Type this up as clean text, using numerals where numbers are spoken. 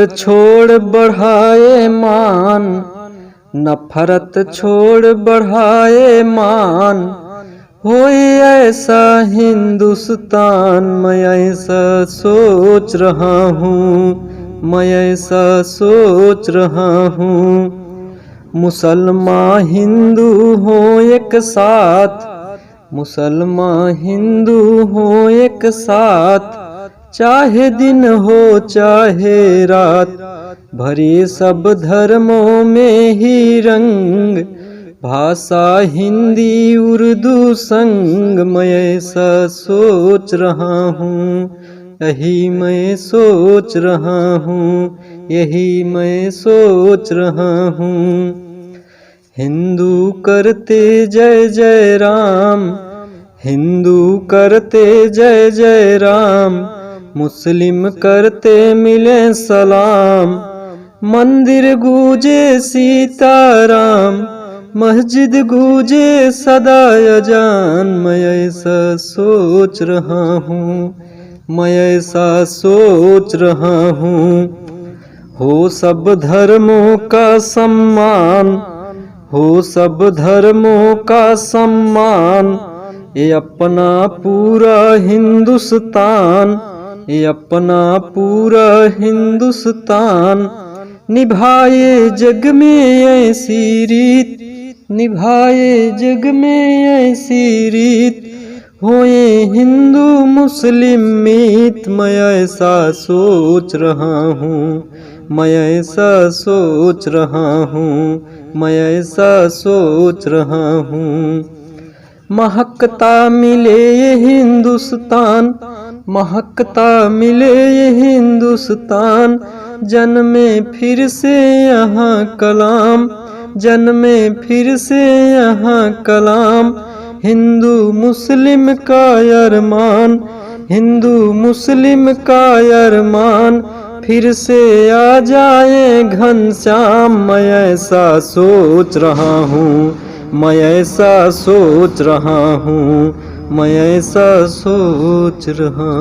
छोड़ बढ़ाए मान, नफरत छोड़ बढ़ाए मान। होए ऐसा हिंदुस्तान, मैं ऐसा सोच रहा हूँ, मैं ऐसा सोच रहा हूँ। मुसलमान हिंदू हो एक साथ, मुसलमान हिंदू हो एक साथ। चाहे दिन हो चाहे रात, भरे सब धर्मों में ही रंग। भाषा हिंदी उर्दू संग, मैं ऐसा सोच रहा हूँ, यही मैं सोच रहा हूँ, यही मैं सोच रहा हूँ। हिंदू करते जय जय राम, हिंदू करते जय जय राम। मुस्लिम करते मिले सलाम, मंदिर गूंजे सीताराम, मस्जिद गूंजे सदा अजान। मैं ऐसा सोच रहा हूँ, मैं ऐसा सोच रहा हूँ। हो सब धर्मों का सम्मान, हो सब धर्मों का सम्मान। ये अपना पूरा हिंदुस्तान, ये अपना पूरा हिंदुस्तान। निभाए जग में ऐसी रीत, निभाए जग में ऐसी रीत। होए हिंदू मुस्लिम मीत, मैं ऐसा सोच रहा हूँ, मैं ऐसा सोच रहा हूँ, मैं ऐसा सोच रहा हूँ। महकता मिले ये हिंदुस्तान, महकता मिले ये हिंदुस्तान। जन्मे फिर से यहाँ कलाम, जन्मे फिर से यहाँ कलाम। हिंदू मुस्लिम का अरमान, हिंदू मुस्लिम का अरमान। फिर से आ जाए घनश्याम, मैं ऐसा सोच रहा हूँ, मैं ऐसा सोच रहा हूँ, मैं ऐसा सोच रहा